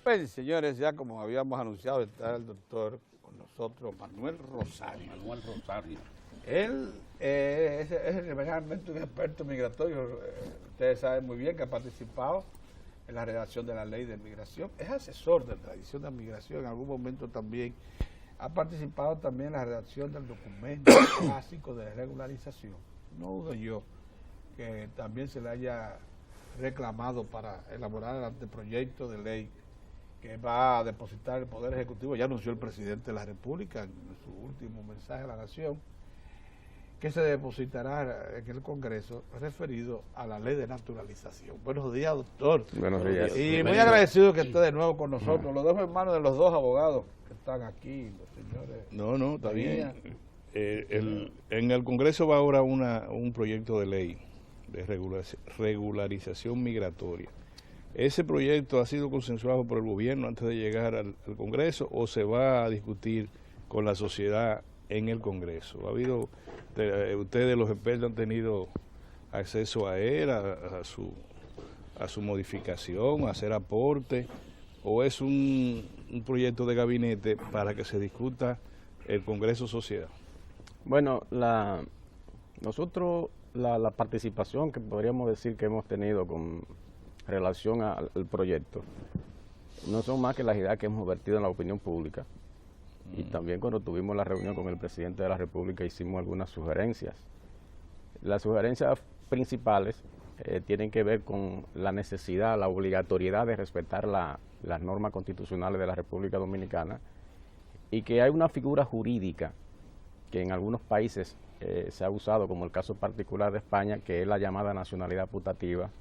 Bien, señores, ya como habíamos anunciado, está el doctor con nosotros, Manuel Rosario. Manuel Rosario. Él es realmente un experto migratorio. Ustedes saben muy bien que ha participado en la redacción de la ley de migración. Es asesor de la edición de migración. En algún momento también ha participado también en la redacción del documento básico de regularización. No dudo yo que también se le haya reclamado para elaborar el anteproyecto de ley que va a depositar el Poder Ejecutivo. Ya anunció el presidente de la República en su último mensaje a la Nación, que se depositará en el Congreso referido a la ley de naturalización. Buenos días, doctor. Buenos días. Y muy agradecido que esté de nuevo con nosotros. Lo dejo en manos de los dos abogados que están aquí, los señores. No, está bien. En el Congreso va ahora un proyecto de ley de regularización migratoria. ¿Ese proyecto ha sido consensuado por el gobierno antes de llegar al Congreso o se va a discutir con la sociedad en el Congreso? ¿Ha habido, ustedes los expertos han tenido acceso a él, a su modificación, a hacer aporte, o es un proyecto de gabinete para que se discuta el Congreso Sociedad? Bueno, la participación que podríamos decir que hemos tenido con relación al proyecto no son más que las ideas que hemos vertido en la opinión pública. Y también cuando tuvimos la reunión con el presidente de la República hicimos algunas sugerencias. Las sugerencias principales tienen que ver con la necesidad, la obligatoriedad de respetar las normas constitucionales de la República Dominicana y que hay una figura jurídica que en algunos países se ha usado, como el caso particular de España, que es la llamada nacionalidad putativa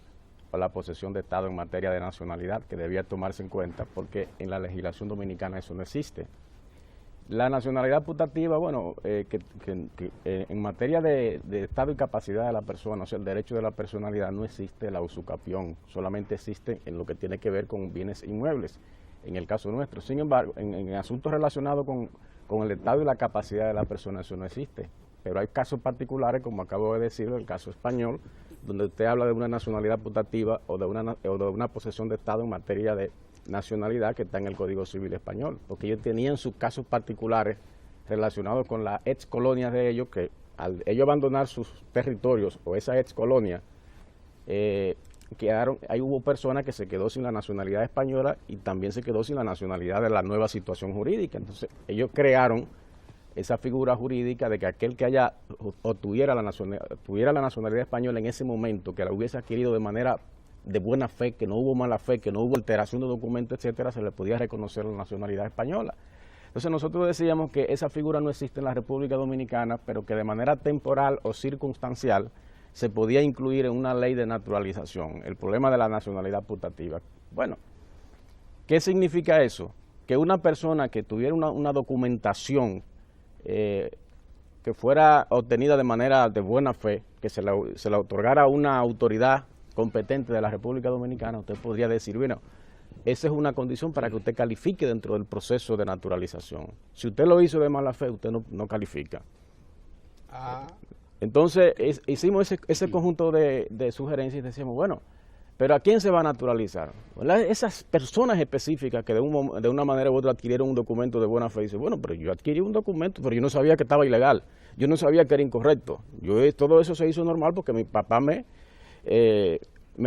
o la posesión de Estado en materia de nacionalidad, que debía tomarse en cuenta porque en la legislación dominicana eso no existe. La nacionalidad putativa, bueno, en materia de estado y capacidad de la persona, o sea, el derecho de la personalidad, no existe la usucapión, solamente existe en lo que tiene que ver con bienes inmuebles, en el caso nuestro. Sin embargo, en asuntos relacionados con el estado y la capacidad de la persona, eso no existe. Pero hay casos particulares, como acabo de decir, el caso español, donde usted habla de una nacionalidad putativa o de una posesión de estado en materia de nacionalidad que está en el Código Civil español, porque ellos tenían sus casos particulares relacionados con las ex colonias de ellos, que al ellos abandonar sus territorios o esa ex colonia, ahí hubo personas que se quedó sin la nacionalidad española y también se quedó sin la nacionalidad de la nueva situación jurídica. Entonces ellos crearon esa figura jurídica de que aquel que tuviera la nacionalidad española en ese momento, que la hubiese adquirido de manera de buena fe, que no hubo mala fe, que no hubo alteración de documentos, etcétera, se le podía reconocer la nacionalidad española. Entonces nosotros decíamos que esa figura no existe en la República Dominicana, pero que de manera temporal o circunstancial se podía incluir en una ley de naturalización, el problema de la nacionalidad putativa. Bueno, ¿qué significa eso? Que una persona que tuviera una documentación que fuera obtenida de manera de buena fe, que se le otorgara a una autoridad competente de la República Dominicana, usted podría decir, bueno, esa es una condición para que usted califique dentro del proceso de naturalización. Si usted lo hizo de mala fe, usted no califica. Entonces, hicimos ese conjunto de sugerencias y decíamos, bueno, pero ¿a quién se va a naturalizar? ¿Verdad? Esas personas específicas que de una manera u otra adquirieron un documento de buena fe, dicen, bueno, pero yo adquirí un documento, pero yo no sabía que estaba ilegal, yo no sabía que era incorrecto. Todo eso se hizo normal porque mi papá me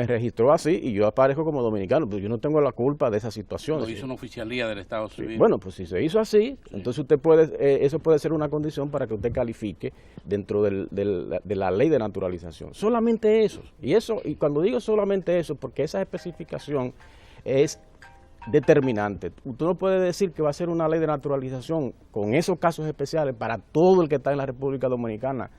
registró así y yo aparezco como dominicano, pero yo no tengo la culpa de esa situación. Lo hizo una oficialía del Estado Civil. Bueno, pues si se hizo así, entonces usted eso puede ser una condición para que usted califique dentro de la ley de naturalización. Solamente eso. Y cuando digo solamente eso, porque esa especificación es determinante. Usted no puede decir que va a ser una ley de naturalización con esos casos especiales para todo el que está en la República Dominicana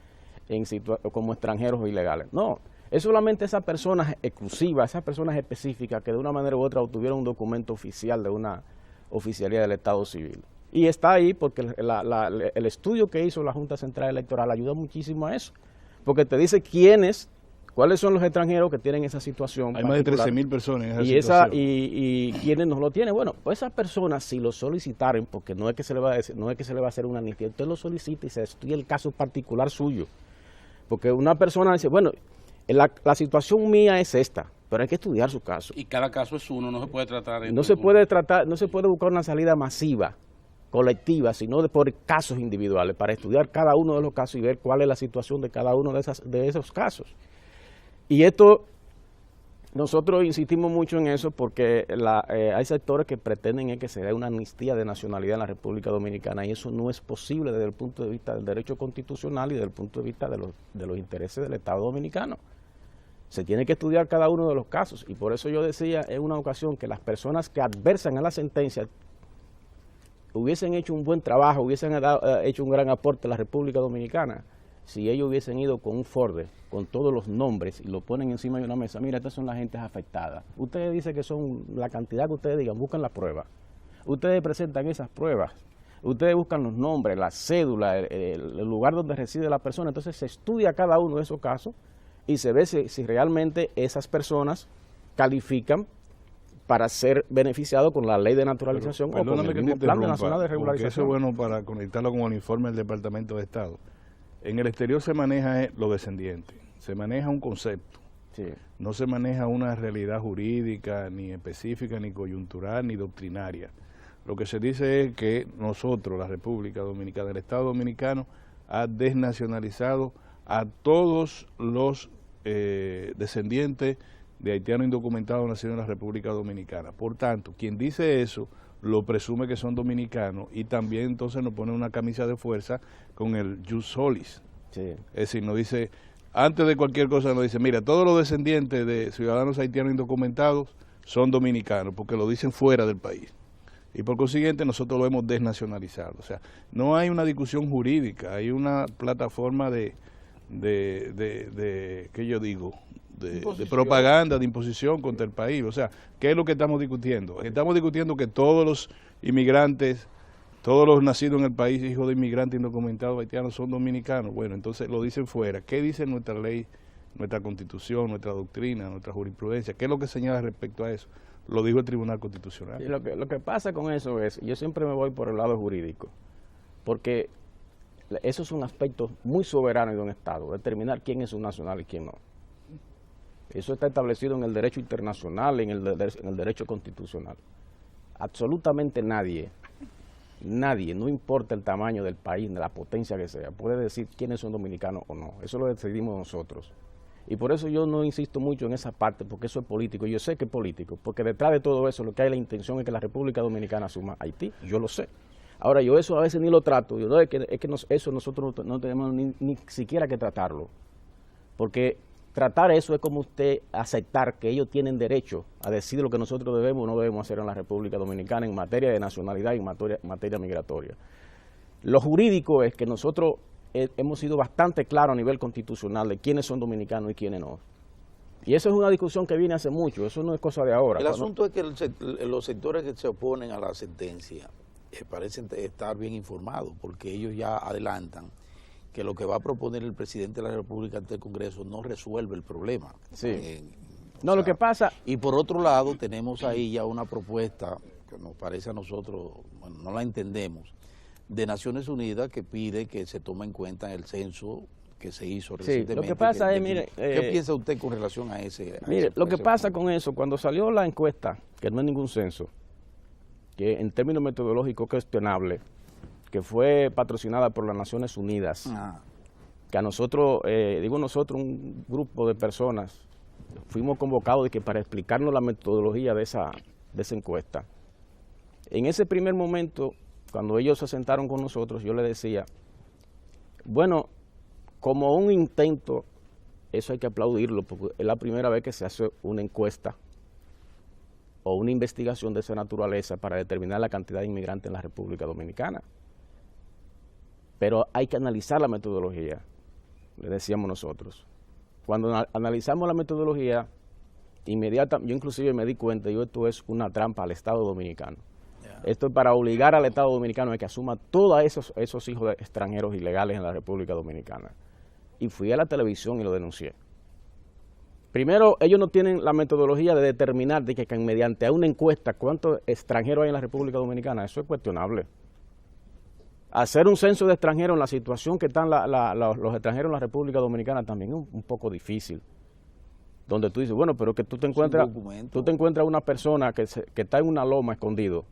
como extranjeros o ilegales. No. Es solamente esas personas exclusivas, esas personas específicas que de una manera u otra obtuvieron un documento oficial de una oficialía del Estado Civil. Y está ahí porque el estudio que hizo la Junta Central Electoral ayuda muchísimo a eso, porque te dice cuáles son los extranjeros que tienen esa situación. Hay más de 13.000 personas en esa situación. Y quienes no lo tienen. Bueno, pues esas personas, si lo solicitaran, porque no es que se le va a hacer una amnistía, usted lo solicita y se estudia el caso particular suyo. Porque una persona dice, bueno, la situación mía es esta, pero hay que estudiar su caso. Y cada caso es uno, no se puede tratar. No se puede tratar, no se puede buscar una salida masiva, colectiva, sino por casos individuales, para estudiar cada uno de los casos y ver cuál es la situación de cada uno de esos casos. Y esto, nosotros insistimos mucho en eso porque hay sectores que pretenden que se dé una amnistía de nacionalidad en la República Dominicana, y eso no es posible desde el punto de vista del derecho constitucional y desde el punto de vista de los intereses del Estado dominicano. Se tiene que estudiar cada uno de los casos, y por eso yo decía en una ocasión que las personas que adversan a la sentencia hubiesen hecho un buen trabajo, hubiesen hecho un gran aporte a la República Dominicana si ellos hubiesen ido con un folder, con todos los nombres, y lo ponen encima de una mesa. Mira, estas son las gentes afectadas. Ustedes dicen que son la cantidad que ustedes digan, buscan las pruebas. Ustedes presentan esas pruebas. Ustedes buscan los nombres, la cédula, el lugar donde reside la persona. Entonces se estudia cada uno de esos casos y se ve si realmente esas personas califican para ser beneficiados con la ley de naturalización o con el mismo Plan Nacional de Regularización. Eso es bueno para conectarlo con el informe del Departamento de Estado. En el exterior se maneja lo descendiente, se maneja un concepto, Sí. no se maneja una realidad jurídica, ni específica, ni coyuntural, ni doctrinaria. Lo que se dice es que nosotros, la República Dominicana, el Estado Dominicano, ha desnacionalizado a todos los descendientes de haitianos indocumentados nacidos en la República Dominicana. Por tanto, quien dice eso lo presume que son dominicanos, y también entonces nos pone una camisa de fuerza con el jus solis. Sí. Es decir, nos dice, antes de cualquier cosa nos dice, mira, todos los descendientes de ciudadanos haitianos indocumentados son dominicanos, porque lo dicen fuera del país. Y por consiguiente nosotros lo hemos desnacionalizado. O sea, no hay una discusión jurídica, hay una plataforma de ¿qué yo digo? De propaganda, de imposición contra el país. O sea, ¿qué es lo que estamos discutiendo? Estamos discutiendo que todos los inmigrantes, todos los nacidos en el país, hijos de inmigrantes indocumentados haitianos, son dominicanos. Bueno, entonces lo dicen fuera. ¿Qué dice nuestra ley, nuestra constitución, nuestra doctrina, nuestra jurisprudencia? ¿Qué es lo que señala respecto a eso? Lo dijo el Tribunal Constitucional. Y lo que pasa con eso es, yo siempre me voy por el lado jurídico, porque eso es un aspecto muy soberano de un Estado, determinar quién es un nacional y quién no. Eso está establecido en el derecho internacional, en el derecho constitucional. Absolutamente nadie, no importa el tamaño del país, de la potencia que sea, puede decir quiénes son dominicanos o no. Eso lo decidimos nosotros. Y por eso yo no insisto mucho en esa parte, porque eso es político. Yo sé que es político, porque detrás de todo eso lo que hay la intención es que la República Dominicana asuma Haití. Yo lo sé. Ahora, yo eso a veces ni lo trato. Yo, no, es que eso nosotros no tenemos ni siquiera que tratarlo. Porque tratar eso es como usted aceptar que ellos tienen derecho a decidir lo que nosotros debemos o no debemos hacer en la República Dominicana en materia de nacionalidad y en materia migratoria. Lo jurídico es que nosotros hemos sido bastante claros a nivel constitucional de quiénes son dominicanos y quiénes no. Y eso es una discusión que viene hace mucho, eso no es cosa de ahora. El asunto es que los sectores que se oponen a la sentencia parecen estar bien informados, porque ellos ya adelantan que lo que va a proponer el presidente de la República ante el Congreso no resuelve el problema. Sí. Lo que pasa... Y por otro lado, tenemos ahí ya una propuesta que nos parece a nosotros, bueno, no la entendemos, de Naciones Unidas, que pide que se tome en cuenta en el censo que se hizo recientemente. Lo que pasa es, mire... ¿Qué piensa usted con relación a ese? Lo que pasa con eso, cuando salió la encuesta, que no es ningún censo, que en términos metodológicos cuestionable, que fue patrocinada por las Naciones Unidas, que a nosotros, un grupo de personas, fuimos convocados para explicarnos la metodología de esa encuesta. En ese primer momento, cuando ellos se sentaron con nosotros, yo les decía, bueno, como un intento, eso hay que aplaudirlo, porque es la primera vez que se hace una encuesta o una investigación de esa naturaleza para determinar la cantidad de inmigrantes en la República Dominicana. Pero hay que analizar la metodología, le decíamos nosotros. Cuando analizamos la metodología, inmediatamente, yo inclusive me di cuenta, esto es una trampa al Estado Dominicano. Esto es para obligar al Estado Dominicano a que asuma todos esos hijos de extranjeros ilegales en la República Dominicana. Y fui a la televisión y lo denuncié. Primero, ellos no tienen la metodología de determinar de que mediante una encuesta cuántos extranjeros hay en la República Dominicana. Eso es cuestionable. Hacer un censo de extranjeros en la situación que están los extranjeros en la República Dominicana también es un poco difícil. donde tú dices, bueno, pero que tú te encuentras una persona que está en una loma escondido.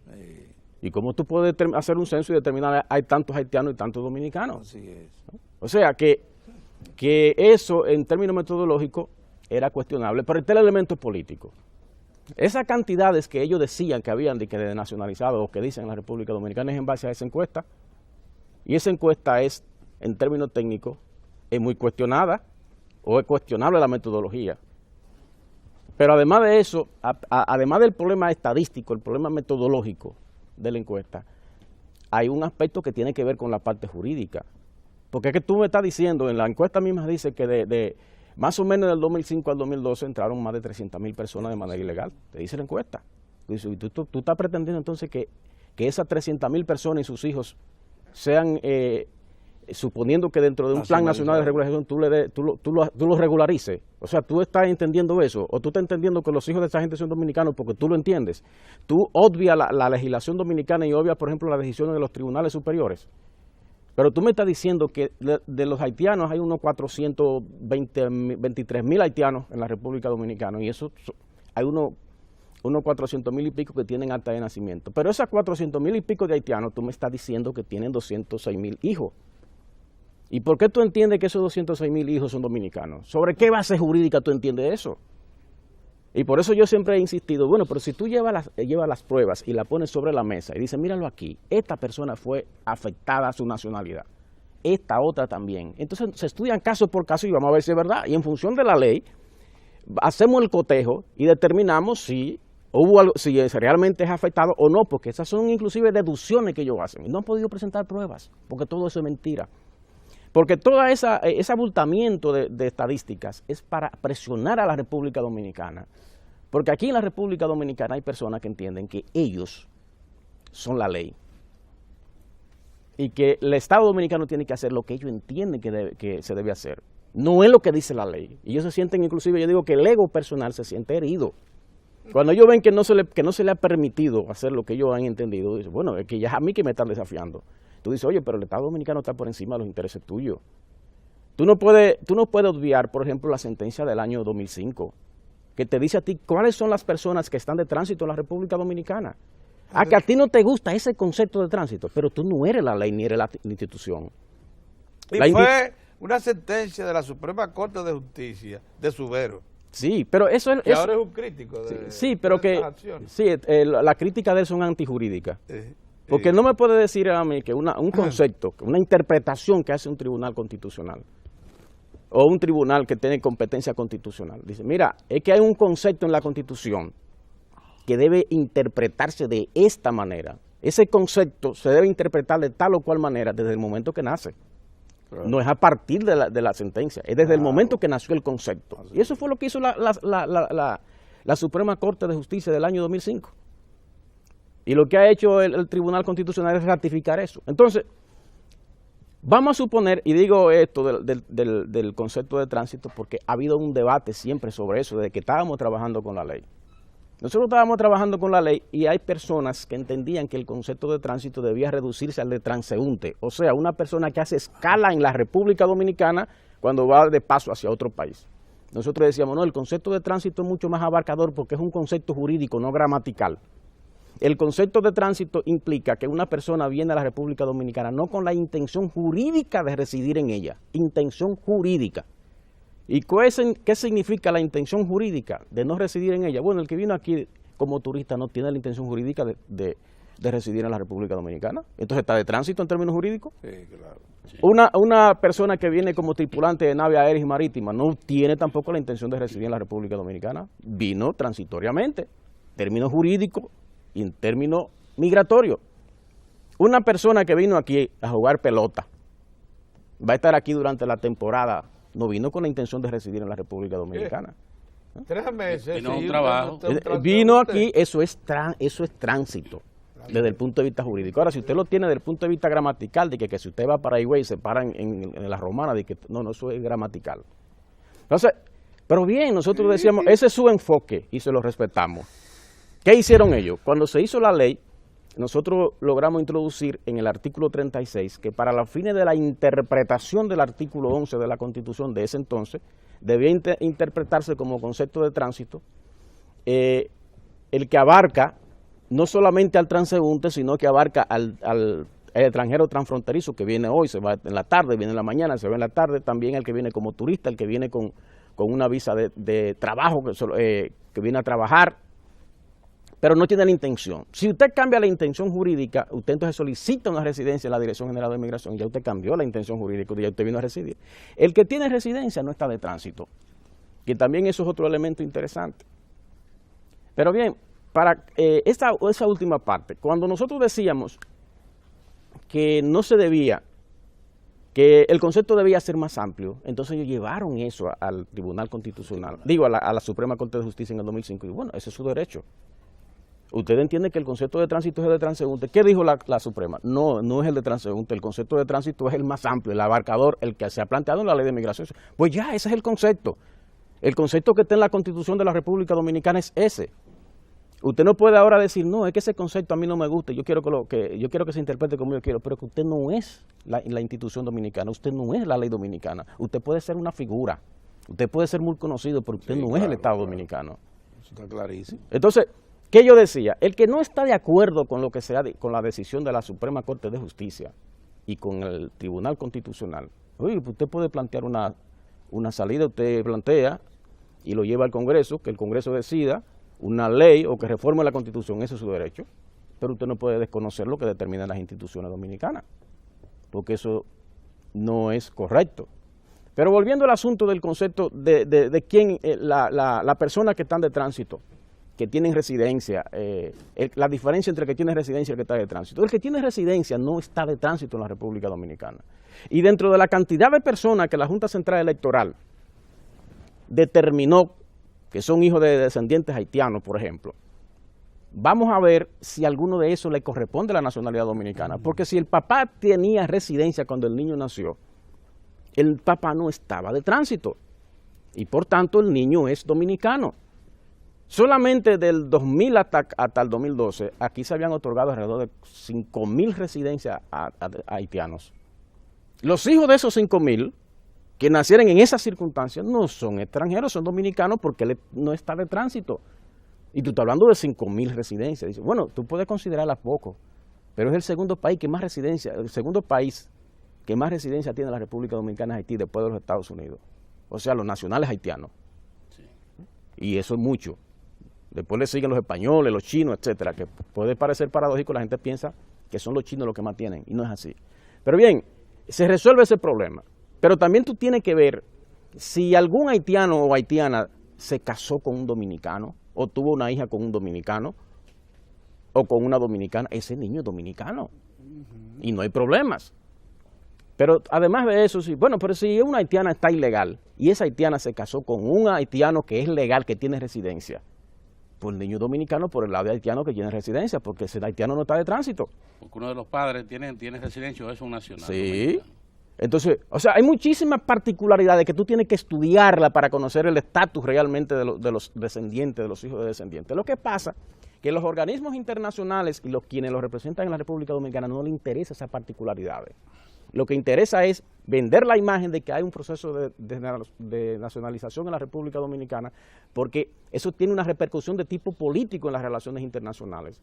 ¿Y cómo tú puedes hacer un censo y determinar hay tantos haitianos y tantos dominicanos? Así es. O sea, que eso en términos metodológicos era cuestionable, pero está el elemento político. Esas cantidades que ellos decían que habían de nacionalizados o que dicen en la República Dominicana es en base a esa encuesta. Y esa encuesta es, en términos técnicos, es muy cuestionada o es cuestionable la metodología. Pero además de eso, además del problema estadístico, el problema metodológico de la encuesta, hay un aspecto que tiene que ver con la parte jurídica. Porque es que tú me estás diciendo, en la encuesta misma dice que de más o menos del 2005 al 2012 entraron más de 300.000 personas de manera ilegal. Te dice la encuesta. Tú estás pretendiendo entonces que esas 300.000 personas y sus hijos sean, suponiendo que dentro de un plan nacional de regularización tú lo regularices. O sea, tú estás entendiendo eso, o tú estás entendiendo que los hijos de esa gente son dominicanos porque tú lo entiendes. Tú obvias la legislación dominicana y obvias, por ejemplo, las decisiones de los tribunales superiores. Pero tú me estás diciendo que de los haitianos hay unos 423.000 haitianos en la República Dominicana, y eso hay unos 400.000 y pico que tienen acta de nacimiento. Pero esas 400.000 y pico de haitianos, tú me estás diciendo que tienen 206.000 hijos. ¿Y por qué tú entiendes que esos 206.000 hijos son dominicanos? ¿Sobre qué base jurídica tú entiendes eso? Y por eso yo siempre he insistido, bueno, pero si tú llevas las pruebas y las pones sobre la mesa y dices, míralo aquí, esta persona fue afectada a su nacionalidad, esta otra también. Entonces se estudian caso por caso y vamos a ver si es verdad. Y en función de la ley, hacemos el cotejo y determinamos si realmente es afectado o no, porque esas son inclusive deducciones que ellos hacen. Y no han podido presentar pruebas, porque todo eso es mentira. Porque todo ese abultamiento de estadísticas es para presionar a la República Dominicana. Porque aquí en la República Dominicana hay personas que entienden que ellos son la ley. Y que el Estado Dominicano tiene que hacer lo que ellos entienden que se debe hacer. No es lo que dice la ley. Y ellos se sienten, inclusive, yo digo que el ego personal se siente herido. Cuando ellos ven que no se le ha permitido hacer lo que ellos han entendido, dicen, bueno, es que ya a mí que me están desafiando. Tú dices, oye, pero el Estado Dominicano está por encima de los intereses tuyos. Tú no puedes obviar, por ejemplo, la sentencia del año 2005, que te dice a ti cuáles son las personas que están de tránsito en la República Dominicana. Que a ti no te gusta ese concepto de tránsito, pero tú no eres la ley ni eres la institución. Y fue una sentencia de la Suprema Corte de Justicia de Subero. Sí, pero eso es... Que ahora es un crítico de... Sí, pero que... Sí, la crítica de él son antijurídicas. Porque no me puede decir a mí que un concepto, una interpretación que hace un tribunal constitucional o un tribunal que tiene competencia constitucional, dice, mira, es que hay un concepto en la Constitución que debe interpretarse de esta manera. Ese concepto se debe interpretar de tal o cual manera desde el momento que nace. Claro. No es a partir de la sentencia, es desde el momento que nació el concepto. Y eso fue lo que hizo la Suprema Corte de Justicia del año 2005. Y lo que ha hecho el Tribunal Constitucional es ratificar eso. Entonces, vamos a suponer, y digo esto del concepto de tránsito, porque ha habido un debate siempre sobre eso, desde que estábamos trabajando con la ley. Nosotros estábamos trabajando con la ley y hay personas que entendían que el concepto de tránsito debía reducirse al de transeúnte, o sea, una persona que hace escala en la República Dominicana cuando va de paso hacia otro país. Nosotros decíamos, no, el concepto de tránsito es mucho más abarcador porque es un concepto jurídico, no gramatical. El concepto de tránsito implica que una persona viene a la República Dominicana no con la intención jurídica de residir en ella, intención jurídica. ¿Y qué significa la intención jurídica de no residir en ella? Bueno, el que vino aquí como turista no tiene la intención jurídica de residir en la República Dominicana. Entonces está de tránsito en términos jurídicos. Sí, claro. Sí. Una persona que viene como tripulante de nave aérea y marítima no tiene tampoco la intención de residir en la República Dominicana. Vino transitoriamente, términos jurídicos y en términos migratorios. Una persona que vino aquí a jugar pelota, va a estar aquí durante la temporada, no vino con la intención de residir en la República Dominicana. 3 meses. Vino a un trabajo. Vino aquí, eso es tránsito, desde el punto de vista jurídico. Ahora, si usted lo tiene desde el punto de vista gramatical, de que si usted va para Higüey y se para en la romana, de que no, eso es gramatical. Entonces, pero bien, nosotros decíamos, ese es su enfoque y se lo respetamos. ¿Qué hicieron ellos? Cuando se hizo la ley, nosotros logramos introducir en el artículo 36 que para los fines de la interpretación del artículo 11 de la Constitución de ese entonces, debía interpretarse como concepto de tránsito, el que abarca no solamente al transeúnte, sino que abarca al extranjero transfronterizo que viene hoy, se va en la tarde, viene en la mañana, se va en la tarde, también el que viene como turista, el que viene con una visa de trabajo, que viene a trabajar, pero no tiene la intención. Si usted cambia la intención jurídica, usted entonces solicita una residencia en la Dirección General de Migración, ya usted cambió la intención jurídica, ya usted vino a residir. El que tiene residencia no está de tránsito, que también eso es otro elemento interesante. Pero bien, para esa última parte, cuando nosotros decíamos que no se debía, que el concepto debía ser más amplio, entonces ellos llevaron eso al Tribunal Constitucional, digo, a la Suprema Corte de Justicia en el 2005, y bueno, ese es su derecho. Usted entiende que el concepto de tránsito es el de transeúnte. ¿Qué dijo la Suprema? No, no es el de transeúnte, el concepto de tránsito es el más amplio, el abarcador, el que se ha planteado en la Ley de Migración. Pues ya, ese es el concepto. El concepto que está en la Constitución de la República Dominicana es ese. Usted no puede ahora decir, no, es que ese concepto a mí no me gusta, yo quiero que se interprete como yo quiero, pero que usted no es la institución dominicana, usted no es la ley dominicana. Usted puede ser una figura, usted puede ser muy conocido, pero usted no es el Estado dominicano. Eso está clarísimo. Entonces, ¿qué yo decía? El que no está de acuerdo con lo que sea con la decisión de la Suprema Corte de Justicia y con el Tribunal Constitucional, oye, usted puede plantear una salida, usted plantea y lo lleva al Congreso, que el Congreso decida una ley o que reforme la Constitución, ese es su derecho, pero usted no puede desconocer lo que determinan las instituciones dominicanas, porque eso no es correcto. Pero volviendo al asunto del concepto de quién, la persona que están de tránsito, que tienen residencia, la diferencia entre el que tiene residencia y el que está de tránsito. El que tiene residencia no está de tránsito en la República Dominicana. Y dentro de la cantidad de personas que la Junta Central Electoral determinó que son hijos de descendientes haitianos, por ejemplo, vamos a ver si alguno de esos le corresponde a la nacionalidad dominicana. Porque si el papá tenía residencia cuando el niño nació, el papá no estaba de tránsito y por tanto el niño es dominicano. Solamente del 2000 hasta el 2012, aquí se habían otorgado alrededor de 5.000 residencias a haitianos. Los hijos de esos 5.000 que nacieron en esas circunstancias no son extranjeros, son dominicanos porque él no está de tránsito. Y tú estás hablando de 5.000 residencias. Dice, bueno, tú puedes considerarlas poco, pero es el segundo país que más residencia, tiene la República Dominicana, Haití, después de los Estados Unidos. O sea, los nacionales haitianos. Sí. Y eso es mucho. Después le siguen los españoles, los chinos, etcétera, que puede parecer paradójico, la gente piensa que son los chinos los que más tienen, y no es así. Pero bien, se resuelve ese problema. Pero también tú tienes que ver si algún haitiano o haitiana se casó con un dominicano, o tuvo una hija con un dominicano, o con una dominicana, ese niño es dominicano, y no hay problemas. Pero además de eso, sí, bueno, pero si una haitiana está ilegal, y esa haitiana se casó con un haitiano que es legal, que tiene residencia, pues el niño dominicano por el lado de haitiano que tiene residencia, porque ese haitiano no está de tránsito. Porque uno de los padres tiene residencia o es un nacional. Sí. Dominicano. Entonces, o sea, hay muchísimas particularidades que tú tienes que estudiarla para conocer el estatus realmente de los descendientes, de los hijos de descendientes. Lo que pasa que los organismos internacionales y quienes los representan en la República Dominicana no les interesa esas particularidades. Lo que interesa es vender la imagen de que hay un proceso de nacionalización en la República Dominicana, porque eso tiene una repercusión de tipo político en las relaciones internacionales.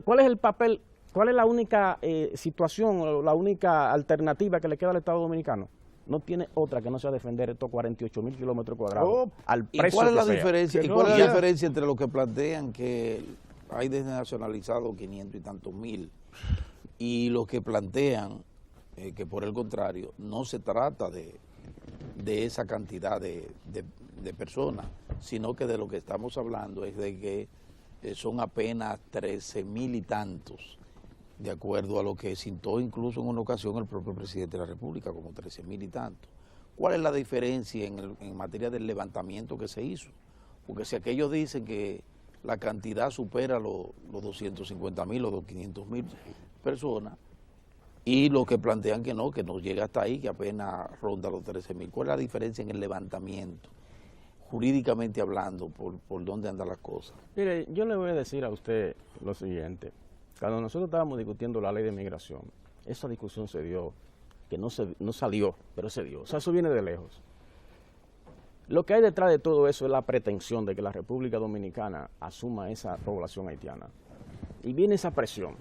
¿Cuál es el papel? ¿Cuál es la única situación o la única alternativa que le queda al Estado Dominicano? No tiene otra que no sea defender estos 48.000 kilómetros cuadrados al precio. ¿Y cuál es la que diferencia? sea. ¿Y cuál es la diferencia entre lo que plantean que hay desnacionalizados 500 y tantos mil y lo que plantean que por el contrario no se trata de esa cantidad de personas, sino que de lo que estamos hablando es de que son apenas 13.000 y tantos, de acuerdo a lo que citó incluso en una ocasión el propio presidente de la República, como 13.000 y tantos. ¿Cuál es la diferencia en materia del levantamiento que se hizo? Porque si aquellos dicen que la cantidad supera los 250.000 o los 500.000 personas, y los que plantean que no llega hasta ahí, que apenas ronda los 13.000. ¿Cuál es la diferencia en el levantamiento, jurídicamente hablando, por dónde andan las cosas? Mire, yo le voy a decir a usted lo siguiente. Cuando nosotros estábamos discutiendo la ley de migración, esa discusión se dio, que no salió, pero se dio. O sea, eso viene de lejos. Lo que hay detrás de todo eso es la pretensión de que la República Dominicana asuma esa población haitiana. Y viene esa presión.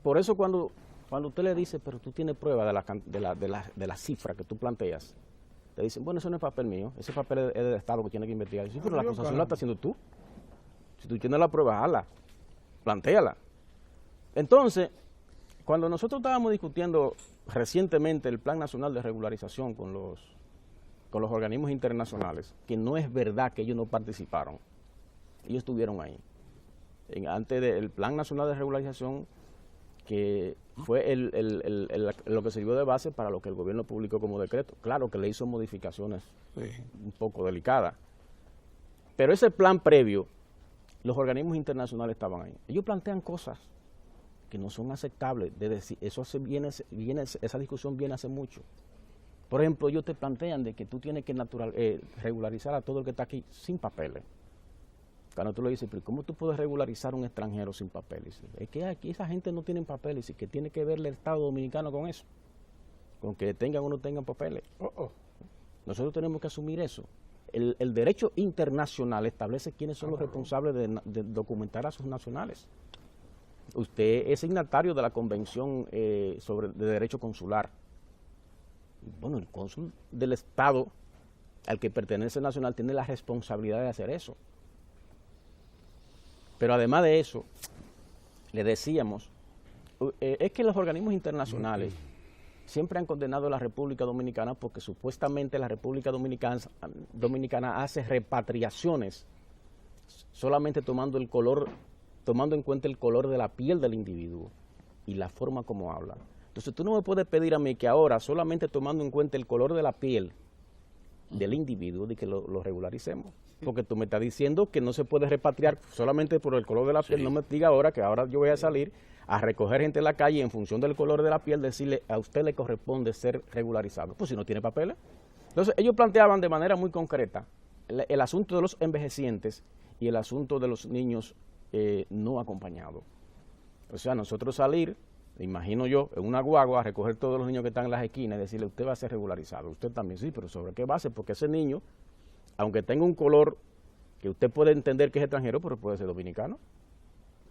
Por eso cuando usted le dice, pero tú tienes prueba de la cifra que tú planteas, te dicen, bueno, eso no es papel mío, ese papel es del Estado que tiene que investigar. Sí, pero la acusación la estás haciendo tú. Si tú tienes la prueba, hazla, plantéala. Entonces, cuando nosotros estábamos discutiendo recientemente el Plan Nacional de Regularización con los organismos internacionales, que no es verdad que ellos no participaron, ellos estuvieron ahí. Antes del Plan Nacional de Regularización, que fue lo que sirvió de base para lo que el gobierno publicó como decreto. Claro que le hizo modificaciones un poco delicadas, pero ese plan previo, los organismos internacionales estaban ahí. Ellos plantean cosas que no son aceptables. Esa discusión viene hace mucho. Por ejemplo, ellos te plantean de que tú tienes que regularizar a todo el que está aquí sin papeles. Cuando tú le dices, pero ¿cómo tú puedes regularizar a un extranjero sin papeles? Es que aquí esa gente no tiene papeles y que tiene que ver el Estado Dominicano con eso, con que tengan o no tengan papeles. Nosotros tenemos que asumir eso. El derecho internacional establece quiénes son los responsables de documentar a sus nacionales. Usted es signatario de la Convención de Derecho Consular. Bueno, el cónsul del Estado al que pertenece el nacional tiene la responsabilidad de hacer eso. Pero además de eso, le decíamos, es que los organismos internacionales siempre han condenado a la República Dominicana porque supuestamente la República Dominicana hace repatriaciones solamente tomando en cuenta el color de la piel del individuo y la forma como habla. Entonces tú no me puedes pedir a mí que ahora, solamente tomando en cuenta el color de la piel del individuo, de que lo regularicemos. Porque tú me estás diciendo que no se puede repatriar solamente por el color de la piel. No me diga ahora que ahora yo voy a salir a recoger gente en la calle y en función del color de la piel decirle a usted le corresponde ser regularizado. Pues si no tiene papeles. Entonces ellos planteaban de manera muy concreta el asunto de los envejecientes y el asunto de los niños no acompañados. O sea, nosotros salir, imagino yo, en una guagua a recoger todos los niños que están en las esquinas y decirle usted va a ser regularizado. Usted también sí, pero ¿sobre qué base? Porque ese niño, aunque tenga un color que usted puede entender que es extranjero, pero puede ser dominicano.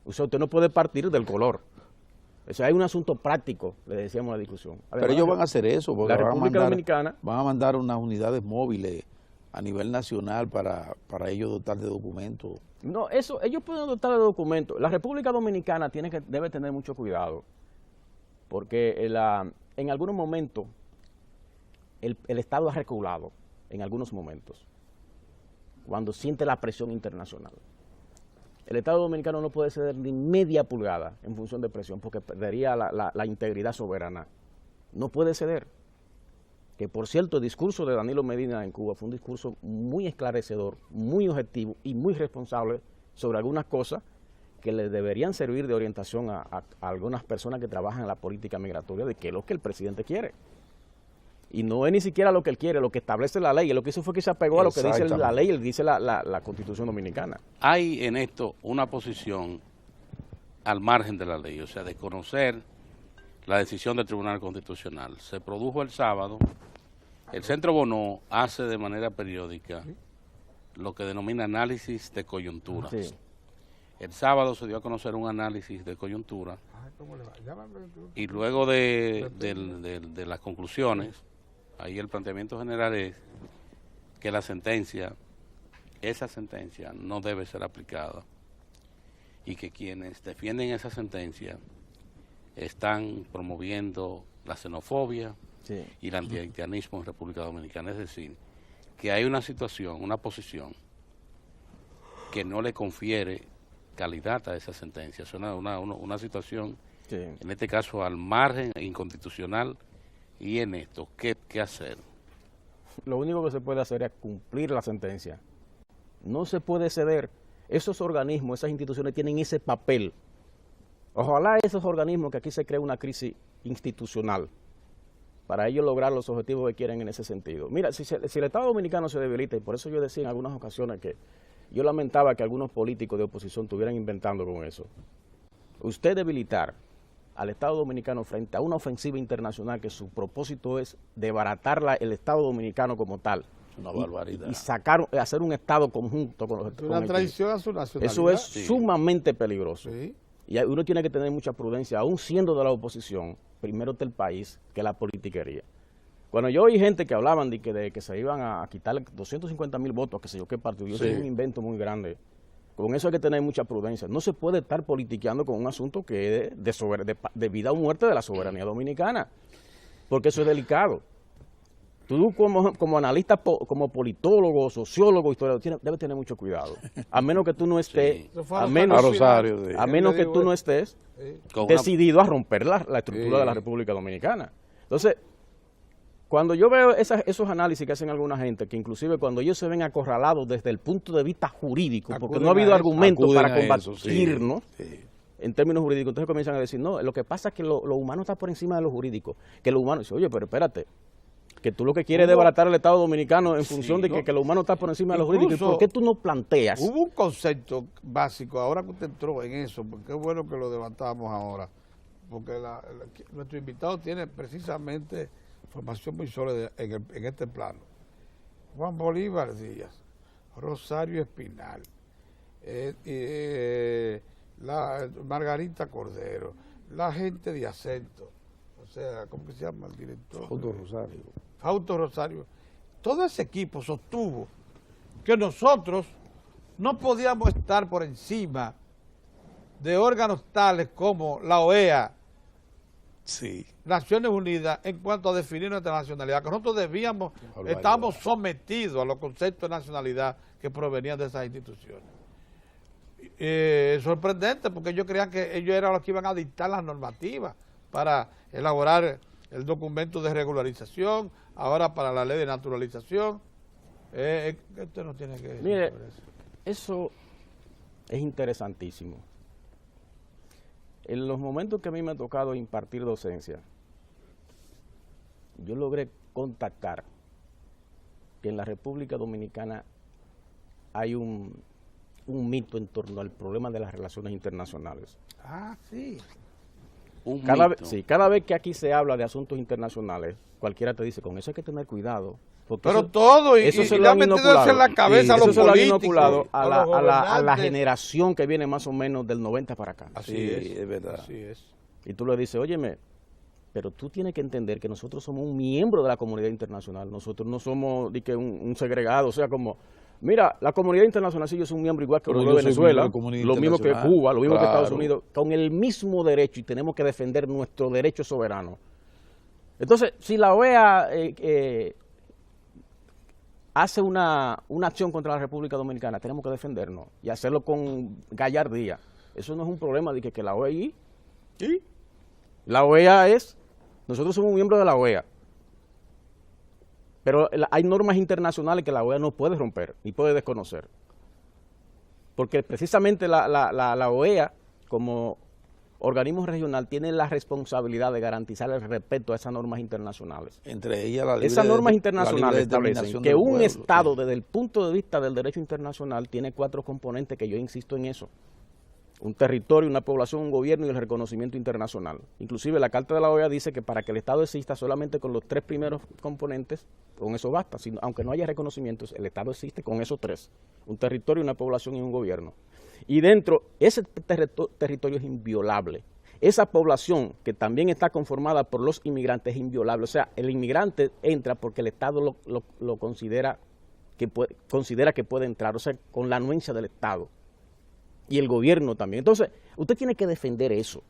O sea, usted no puede partir del color. O sea, hay un asunto práctico, le decíamos en la discusión. Además, pero ellos van a hacer eso, porque la República Dominicana van a mandar unas unidades móviles a nivel nacional para ellos dotar de documentos. No, eso, ellos pueden dotar de documentos. La República Dominicana debe tener mucho cuidado, porque en algunos momentos el Estado ha reculado, en algunos momentos, cuando siente la presión internacional. El Estado Dominicano no puede ceder ni media pulgada en función de presión, porque perdería la integridad soberana. No puede ceder. Que por cierto, el discurso de Danilo Medina en Cuba fue un discurso muy esclarecedor, muy objetivo y muy responsable sobre algunas cosas que le deberían servir de orientación a algunas personas que trabajan en la política migratoria de qué es lo que el presidente quiere. Y no es ni siquiera lo que él quiere, lo que establece la ley. Lo que hizo fue que se apegó a lo que dice la ley, dice la Constitución Dominicana. Hay en esto una posición al margen de la ley, o sea, de conocer la decisión del Tribunal Constitucional. Se produjo el sábado, el Centro Bonó hace de manera periódica lo que denomina análisis de coyuntura. Sí. El sábado se dio a conocer un análisis de coyuntura y luego de las conclusiones, ahí el planteamiento general es que esa sentencia no debe ser aplicada y que quienes defienden esa sentencia están promoviendo la xenofobia y el antihaitianismo en República Dominicana. Es decir, que hay una situación, una posición que no le confiere calidad a esa sentencia. Es una situación, en este caso, al margen, inconstitucional. Y en esto, ¿qué hacer? Lo único que se puede hacer es cumplir la sentencia. No se puede ceder. Esos organismos, esas instituciones tienen ese papel. Ojalá esos organismos, que aquí se crea una crisis institucional, para ellos lograr los objetivos que quieren en ese sentido. Mira, si el Estado Dominicano se debilita, y por eso yo decía en algunas ocasiones que yo lamentaba que algunos políticos de oposición estuvieran inventando con eso. Usted debilitar al Estado Dominicano frente a una ofensiva internacional que su propósito es desbaratar el Estado Dominicano como tal, Una barbaridad. y sacar, hacer un Estado conjunto con los Es una traición a su nacionalidad. Eso es sumamente peligroso. Sí. Y uno tiene que tener mucha prudencia, aún siendo de la oposición, primero está el país que la politiquería. Cuando yo oí gente que hablaban de que se iban a quitar 250,000 votos, que sé yo qué partido, yo es un invento muy grande. Con eso hay que tener mucha prudencia. No se puede estar politiqueando con un asunto que es de vida o muerte de la soberanía dominicana, porque eso es delicado. Tú como analista, como politólogo, sociólogo, historiador, debes tener mucho cuidado. A menos que tú no estés, a menos que tú no estés decidido a romper la estructura de la República Dominicana. Entonces, cuando yo veo esos análisis que hacen alguna gente, que inclusive cuando ellos se ven acorralados desde el punto de vista jurídico, porque no ha habido argumentos para combatirnos en términos jurídicos, entonces comienzan a decir, no, lo que pasa es que lo humano está por encima de lo jurídico, que lo humano, dice, oye, pero espérate, que tú lo que quieres es desbaratar el Estado dominicano en función de que lo humano está por encima de lo jurídico. ¿Y por qué tú no planteas? Hubo un concepto básico, ahora que usted entró en eso, porque es bueno que lo levantamos ahora, porque nuestro invitado tiene precisamente formación muy sólida en este plano. Juan Bolívar Díaz, Rosario Espinal, Margarita Cordero, la gente de acento, o sea, ¿cómo que se llama el director? Fausto Rosario. Todo ese equipo sostuvo que nosotros no podíamos estar por encima de órganos tales como la OEA, Naciones Unidas, en cuanto a definir nuestra nacionalidad, que nosotros estábamos sometidos a los conceptos de nacionalidad que provenían de esas instituciones. Sorprendente, porque ellos creían que ellos eran los que iban a dictar las normativas para elaborar el documento de regularización, ahora para la ley de naturalización. Esto no tiene que decir. Mire, eso es interesantísimo. En los momentos que a mí me ha tocado impartir docencia, yo logré contactar que en la República Dominicana hay un mito en torno al problema de las relaciones internacionales. Ah, sí. Cada vez que aquí se habla de asuntos internacionales, cualquiera te dice, con eso hay que tener cuidado. Pero eso, todo, eso se lo han inoculado en la cabeza a los políticos, se lo han inoculado a la generación que viene más o menos del 90 para acá. Así es verdad. Así es. Y tú le dices, óyeme, pero tú tienes que entender que nosotros somos un miembro de la comunidad internacional, nosotros no somos un segregado, o sea, como, mira, la comunidad internacional sí, yo soy un miembro igual que Venezuela, lo mismo que Cuba, lo mismo que Estados Unidos, con el mismo derecho, y tenemos que defender nuestro derecho soberano. Entonces, si la OEA hace una acción contra la República Dominicana, tenemos que defendernos y hacerlo con gallardía. Eso no es un problema de que la OEA, la OEA nosotros somos miembros de la OEA, pero hay normas internacionales que la OEA no puede romper ni puede desconocer, porque precisamente la OEA como organismo regional tiene la responsabilidad de garantizar el respeto a esas normas internacionales. Entre ellas esas normas internacionales establecen que un Estado, desde el punto de vista del derecho internacional, tiene 4 componentes, que yo insisto en eso: un territorio, una población, un gobierno y el reconocimiento internacional. Inclusive la Carta de la OEA dice que para que el Estado exista, solamente con los 3 primeros componentes, con eso basta. Aunque no haya reconocimientos, el Estado existe con esos 3: un territorio, una población y un gobierno. Y dentro, ese territorio es inviolable. Esa población, que también está conformada por los inmigrantes, es inviolable. O sea, el inmigrante entra porque el Estado lo considera que puede entrar, o sea, con la anuencia del Estado. Y el gobierno también. Entonces, usted tiene que defender eso.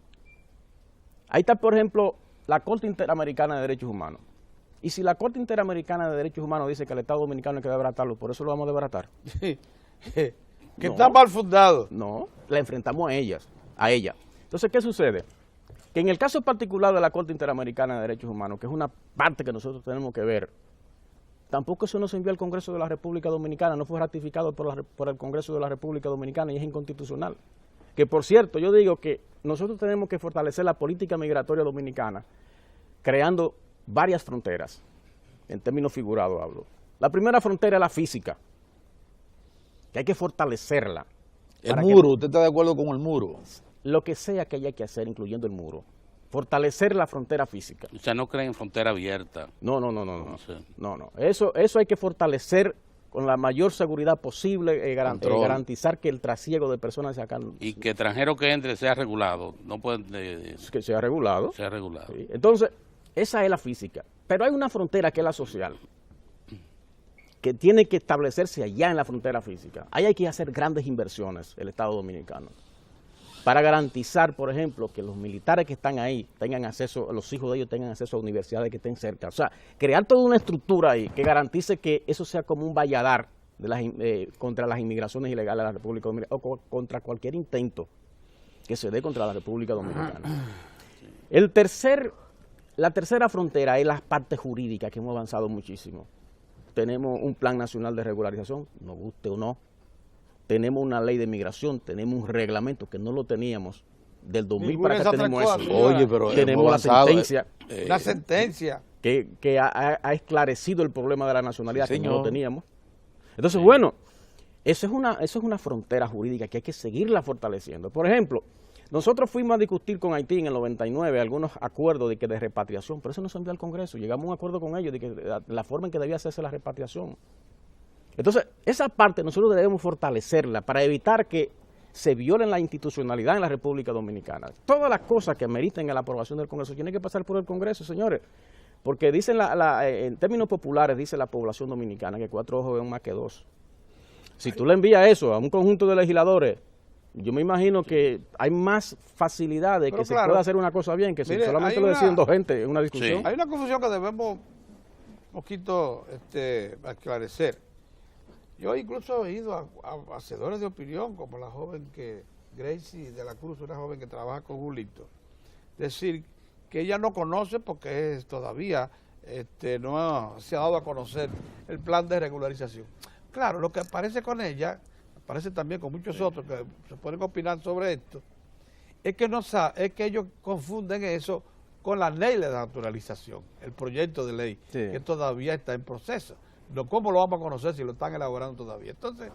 Ahí está, por ejemplo, la Corte Interamericana de Derechos Humanos. Y si la Corte Interamericana de Derechos Humanos dice que el Estado Dominicano hay que desbaratarlo, ¿por eso lo vamos a desbaratar? Que está mal fundado. No, la enfrentamos a ella. Entonces, ¿qué sucede? Que en el caso particular de la Corte Interamericana de Derechos Humanos, que es una parte que nosotros tenemos que ver, tampoco eso no se envió al Congreso de la República Dominicana, no fue ratificado por el Congreso de la República Dominicana y es inconstitucional. Que, por cierto, yo digo que nosotros tenemos que fortalecer la política migratoria dominicana creando varias fronteras, en términos figurados hablo. La primera frontera es la física, que hay que fortalecerla. El muro, ¿usted está de acuerdo con el muro? Lo que sea que haya que hacer, incluyendo el muro. fortalecer la frontera física. O sea, no creen frontera abierta. No. sé. No. Eso hay que fortalecer con la mayor seguridad posible, garantizar que el trasiego de personas hacia acá Y que extranjero que entre sea regulado, no pueden que sea regulado. sea regulado. Sí. Entonces, esa es la física. Pero hay una frontera que es la social, que tiene que establecerse allá en la frontera física. Ahí hay que hacer grandes inversiones, el Estado Dominicano, para garantizar, por ejemplo, que los militares que están ahí tengan acceso, los hijos de ellos tengan acceso a universidades que estén cerca. O sea, crear toda una estructura ahí que garantice que eso sea como un valladar de contra las inmigraciones ilegales a la República Dominicana o contra cualquier intento que se dé contra la República Dominicana. La tercera frontera es la parte jurídica, que hemos avanzado muchísimo. Tenemos un plan nacional de regularización, nos guste o no. Tenemos una ley de migración, tenemos un reglamento que no lo teníamos. Del 2000 para acá tenemos eso. Oye, pero tenemos la sentencia. Una sentencia. Que ha esclarecido el problema de la nacionalidad, Sí, que no señor. lo teníamos. Entonces, bueno, eso es una frontera jurídica que hay que seguirla fortaleciendo. Por ejemplo, nosotros fuimos a discutir con Haití en el 99 algunos acuerdos de repatriación, pero eso no se envió al Congreso. Llegamos a un acuerdo con ellos de que la forma en que debía hacerse la repatriación. Entonces, esa parte nosotros debemos fortalecerla para evitar que se violen la institucionalidad en la República Dominicana. Todas las cosas que ameriten a la aprobación del Congreso tienen que pasar por el Congreso, señores. Porque dicen en términos populares, dice la población dominicana que 4 ojos ven más que 2. Si tú le envías eso a un conjunto de legisladores, yo me imagino que hay más facilidad de que se pueda hacer una cosa bien que si Mire, solamente hay lo una- deciden 2 gente en una discusión. Sí. Hay una confusión que debemos un poquito aclarecer. Yo incluso he ido a hacedores de opinión, como la joven Gracie de la Cruz, una joven que trabaja con Julito, decir que ella no conoce porque todavía no se ha dado a conocer el plan de regularización. Claro, lo que aparece con ella, aparece también con muchos otros que se pueden opinar sobre esto, es que ellos confunden eso con la ley de naturalización, el proyecto de ley, Sí. que todavía está en proceso. No, ¿cómo lo vamos a conocer si lo están elaborando todavía? Entonces,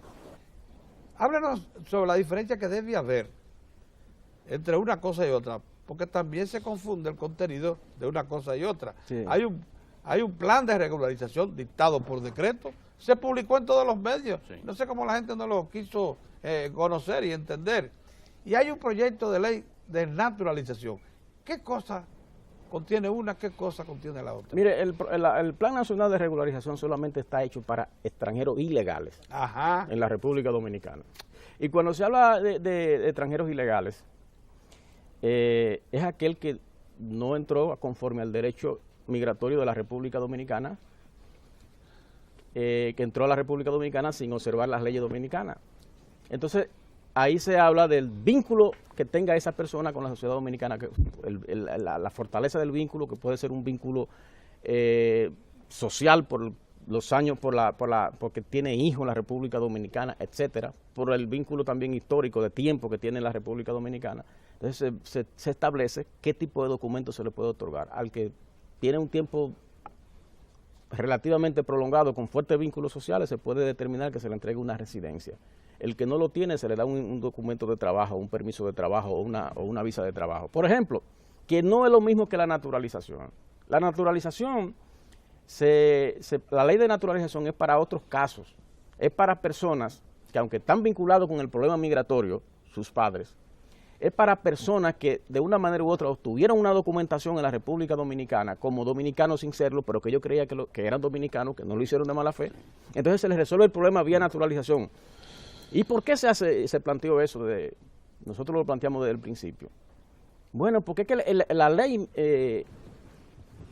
háblenos sobre la diferencia que debe haber entre una cosa y otra, porque también se confunde el contenido de una cosa y otra. Sí. Hay un plan de regularización dictado por decreto, se publicó en todos los medios, Sí. no sé cómo la gente no lo quiso conocer y entender. Y hay un proyecto de ley de naturalización. ¿Qué cosa contiene una, qué cosa contiene la otra? Mire, el Plan Nacional de Regularización solamente está hecho para extranjeros ilegales Ajá. en la República Dominicana. Y cuando se habla de extranjeros ilegales, es aquel que no entró conforme al derecho migratorio de la República Dominicana, que entró a la República Dominicana sin observar las leyes dominicanas. Entonces, ahí se habla del vínculo que tenga esa persona con la sociedad dominicana, que la fortaleza del vínculo, que puede ser un vínculo social por los años, porque tiene hijos en la República Dominicana, etcétera, por el vínculo también histórico de tiempo que tiene la República Dominicana. Entonces se establece qué tipo de documento se le puede otorgar al que tiene un tiempo relativamente prolongado con fuertes vínculos sociales. Se puede determinar que se le entregue una residencia. El que no lo tiene se le da un documento de trabajo, un permiso de trabajo o una visa de trabajo. Por ejemplo, que no es lo mismo que la naturalización. La naturalización, la ley de naturalización es para otros casos. Es para personas que, aunque están vinculados con el problema migratorio, sus padres, es para personas que de una manera u otra obtuvieron una documentación en la República Dominicana como dominicanos sin serlo, pero que yo creía que eran dominicanos, que no lo hicieron de mala fe. Entonces se les resuelve el problema vía naturalización. ¿Y por qué se planteó eso? Nosotros lo planteamos desde el principio. Bueno, porque es que la ley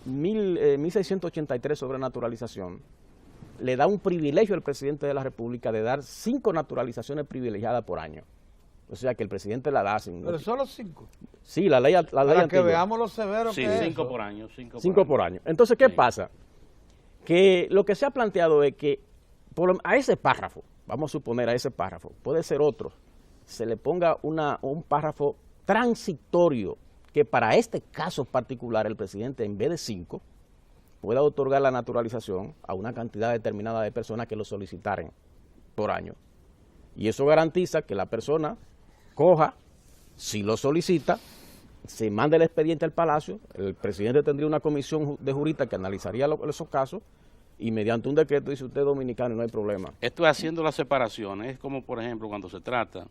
1683 sobre naturalización le da un privilegio al presidente de la República de dar 5 naturalizaciones privilegiadas por año. O sea, que el presidente la da sin... Pero solo 5. Sí, la ley Para antigua. que veamos lo severo Sí, que es 5 eso. por año. 5 por año. Entonces, ¿qué Sí. pasa? Que lo que se ha planteado es que a ese párrafo, vamos a suponer a ese párrafo, puede ser otro, se le ponga un párrafo transitorio que para este caso particular el presidente, en vez de 5, pueda otorgar la naturalización a una cantidad determinada de personas que lo solicitaren por año. Y eso garantiza que la persona coja, si lo solicita, se manda el expediente al Palacio, el presidente tendría una comisión de juristas que analizaría esos casos y mediante un decreto dice usted es dominicano y no hay problema. Esto es haciendo las separaciones, es como por ejemplo cuando se trata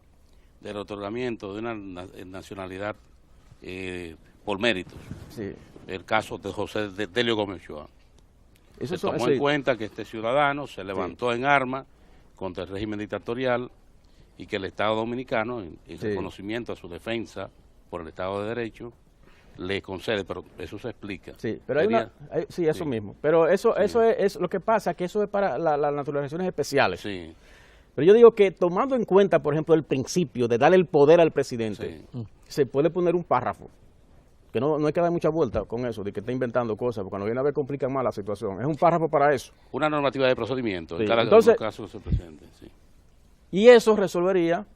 del otorgamiento de una nacionalidad por méritos. Sí. El caso de José Delio Gómez Ochoa. Se tomó sí. en cuenta que este ciudadano se levantó en armas contra el régimen dictatorial y que el Estado Dominicano, en reconocimiento a su defensa por el Estado de Derecho, le concede, pero eso se explica. Sí, pero sí, eso mismo. Pero eso es lo que pasa, que eso es para las naturalizaciones especiales. Sí. Pero yo digo que tomando en cuenta, por ejemplo, el principio de darle el poder al presidente, se puede poner un párrafo, que no hay que dar mucha vuelta con eso, de que está inventando cosas, porque cuando viene a ver complica más la situación. Es un párrafo para eso. Una normativa de procedimiento, en Sí. cada Entonces, caso que se presente. Sí. Y eso resolvería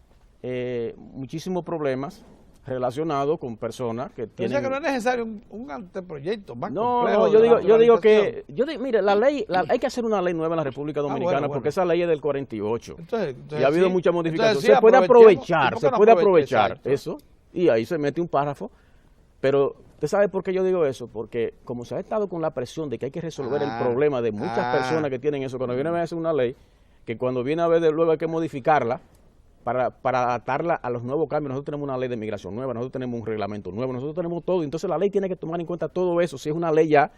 muchísimos problemas relacionados con personas que O tienen... sea que no es necesario un anteproyecto más No, complejo. yo digo que que, mire, hay que hacer una ley nueva en la República Dominicana bueno. porque esa ley es del 48 entonces, y ha habido sí. muchas modificaciones. Entonces, sí, Se puede aprovechar, ¿por qué no aprovecha? Exacto. eso y ahí se mete un párrafo, pero ¿usted sabe por qué yo digo eso? Porque como se ha estado con la presión de que hay que resolver el problema de muchas personas que tienen eso, cuando viene a hacer una ley, que cuando viene a ver de luego hay que modificarla, para adaptarla a los nuevos cambios. Nosotros tenemos una ley de migración nueva, nosotros tenemos un reglamento nuevo, nosotros tenemos todo. Entonces la ley tiene que tomar en cuenta todo eso. Si es una ley ya...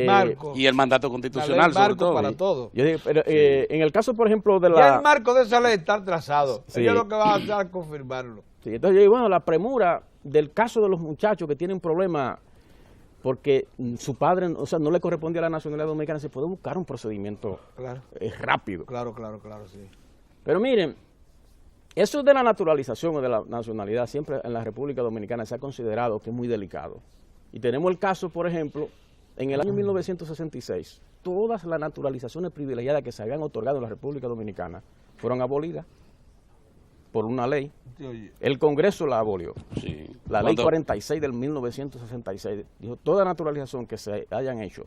Marco. Y el mandato constitucional, sobre marco todo. para todo. Yo digo, pero, en el caso, por ejemplo, de Ya el marco de esa ley está trazado. Sí. Ellos lo que van a hacer es confirmarlo. Sí, entonces yo digo, bueno, la premura del caso de los muchachos que tienen problemas porque su padre, o sea, no le correspondía a la nacionalidad dominicana, se puede buscar un procedimiento rápido. Claro, sí. Pero miren, eso de la naturalización o de la nacionalidad siempre en la República Dominicana se ha considerado que es muy delicado. Y tenemos el caso, por ejemplo, en el año 1966, todas las naturalizaciones privilegiadas que se habían otorgado en la República Dominicana fueron abolidas por una ley. El Congreso la abolió. Sí. La ley 46 del 1966 dijo toda naturalización que se hayan hecho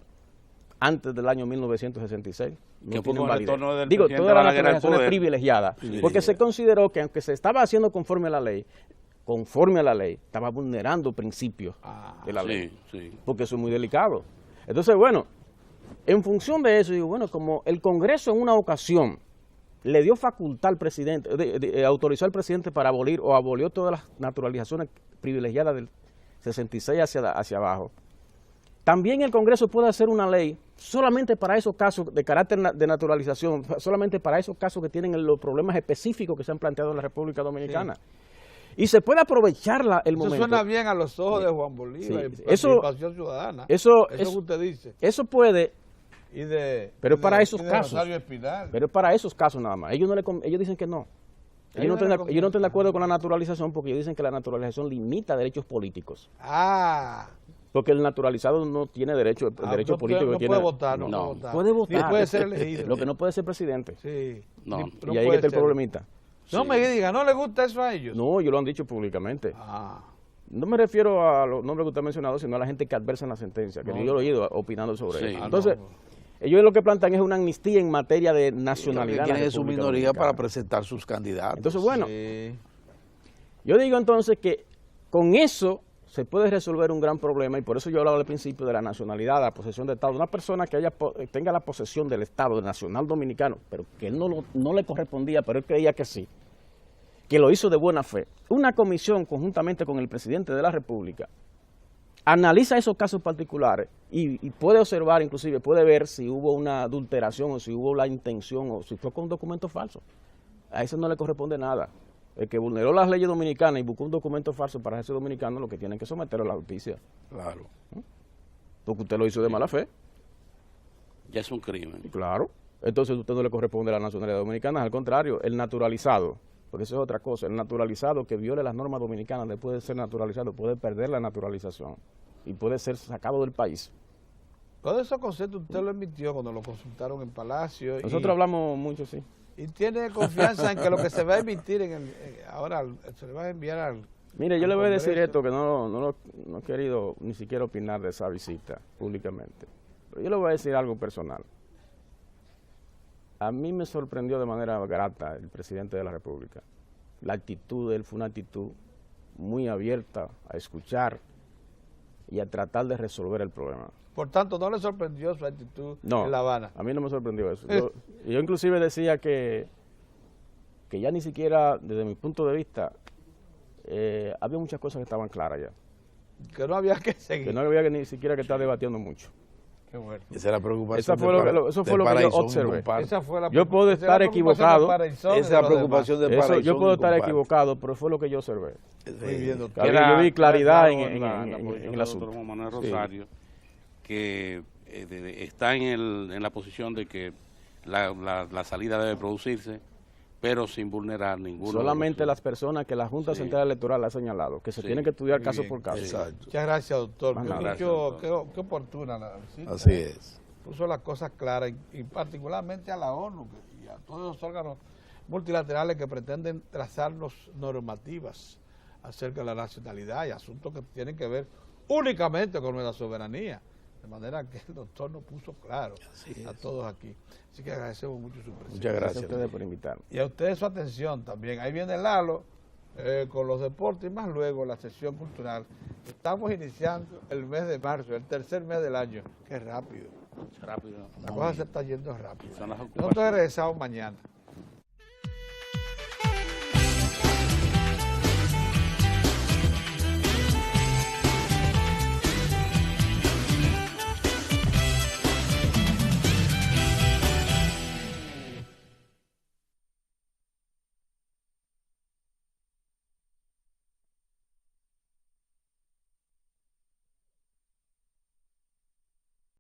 antes del año 1966 no tienen validez. Digo, todas las naturalizaciones privilegiadas, porque se consideró que aunque se estaba haciendo conforme a la ley, estaba vulnerando principios de la ley, porque eso es muy delicado. Entonces, bueno, en función de eso, digo, bueno, como el Congreso en una ocasión le dio facultad al presidente, autorizó al presidente para abolir o abolió todas las naturalizaciones privilegiadas del 66 hacia abajo, también el Congreso puede hacer una ley solamente para esos casos de carácter de naturalización, solamente para esos casos que tienen los problemas específicos que se han planteado en la República Dominicana. Sí. Y se puede aprovechar el momento. Eso suena bien a los ojos de Juan Bolívar, sí. participación ciudadana. Eso que usted dice. Eso puede, pero para esos casos. Espinal. Pero para esos casos nada más. Ellos dicen que no. Ellos no están de acuerdo con la naturalización porque ellos dicen que la naturalización limita derechos políticos. Porque el naturalizado no tiene derecho político. No puede votar, puede votar. Ni puede ser elegido. Lo que no puede ser presidente. Sí. Y ahí está el problemita. No me diga, ¿no le gusta eso a ellos? No, ellos lo han dicho públicamente. No me refiero a los nombres que usted ha mencionado, sino a la gente que adversa en la sentencia, que yo lo he oído opinando sobre eso. Entonces, ellos lo que plantean es una amnistía en materia de nacionalidad. Tienen su minoría para presentar sus candidatos. Entonces, bueno, yo digo entonces que con eso se puede resolver un gran problema y por eso yo hablaba al principio de la nacionalidad, la posesión del Estado. Una persona que tenga la posesión del Estado nacional dominicano, pero que él no le correspondía, pero él creía que sí, que lo hizo de buena fe. Una comisión conjuntamente con el presidente de la República analiza esos casos particulares y puede observar, inclusive puede ver si hubo una adulteración o si hubo la intención o si fue con un documento falso. A eso no le corresponde nada. El que vulneró las leyes dominicanas y buscó un documento falso para hacerse dominicano, lo que tienen que someterlo a la justicia. Claro. Porque usted lo hizo de mala fe. Ya es un crimen. Claro. Entonces a usted no le corresponde la nacionalidad dominicana, al contrario, el naturalizado, porque eso es otra cosa, el naturalizado que viole las normas dominicanas después de ser naturalizado puede perder la naturalización y puede ser sacado del país. Todos esos conceptos usted lo emitió cuando lo consultaron en Palacio. Nosotros hablamos mucho, sí. Y tiene confianza en que lo que se va a emitir ahora se le va a enviar al... Mire, yo le voy a decir esto, que no he querido ni siquiera opinar de esa visita públicamente. Pero yo le voy a decir algo personal. A mí me sorprendió de manera grata el presidente de la República. La actitud de él fue una actitud muy abierta a escuchar y a tratar de resolver el problema. Por tanto, ¿no le sorprendió su actitud No, en La Habana? a mí no me sorprendió eso. Yo inclusive decía que ya ni siquiera, desde mi punto de vista, había muchas cosas que estaban claras ya. Que no había que seguir. Que no había que ni siquiera que estar debatiendo mucho. Qué bueno. Esa es la preocupación. Eso fue lo que yo observé. Esa fue la Yo puedo esa es la estar preocupación equivocado. de Paraisón y Esa es de la los preocupación de Eso, Paraisón. yo puedo y estar comparte. equivocado, pero fue lo que yo observé. Muy bien, doctor. Yo vi claridad en la posición el del asunto. doctor Juan Manuel Rosario, que está en la posición de que la salida debe producirse, pero sin vulnerar ninguno. Solamente de los- las personas que la Junta Sí. Central Electoral ha señalado, que se Sí. tienen que estudiar Muy caso bien. por caso. Exacto. Muchas gracias, doctor. Más Qué, nada. Gracias, qué oportuna la visita. Así es. Puso las cosas claras y particularmente a la ONU y a todos los órganos multilaterales que pretenden trazarnos normativas acerca de la nacionalidad y asuntos que tienen que ver únicamente con nuestra soberanía. De manera que el doctor nos puso claro a todos aquí. Así que agradecemos mucho su presencia. Muchas Gracias a gracias. ustedes por invitarme. Y a ustedes su atención también. Ahí viene Lalo con los deportes y más luego la sesión cultural. Estamos iniciando el mes de marzo, el tercer mes del año. Qué rápido. Rápido. La cosa se está yendo rápido. Son las Nosotros ocupaciones. regresamos mañana.